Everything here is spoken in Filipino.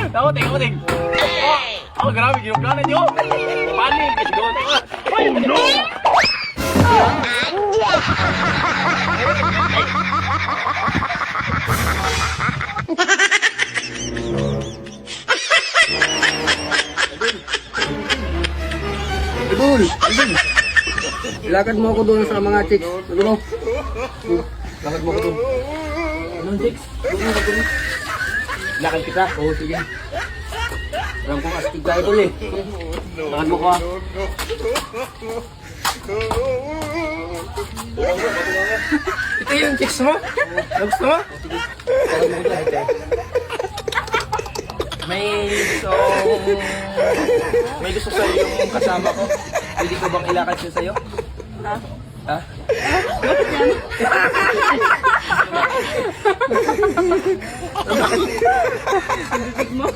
Kamuting, kamuting. Oh, grabe, ginuplanan nyo. Panin, kasi doon. Oh, no! Idol! Idol! Lakad mo ako doon sa mga chicks. Ano mo? Lakad mo ako doon. Anong chicks? Doon ako doon. Lakad kita? Oo, sige. Alam kong astig ka, Idol eh. Lakad mo ko ah. Ito yung chicks mo? Gusto mo? Lakad mo ko doon. May gusto sa'yo yung kasama ko. Pwede ko bang ilakad siya sa'yo? Ha? Ha? Bakit yan? Ang bibig mo?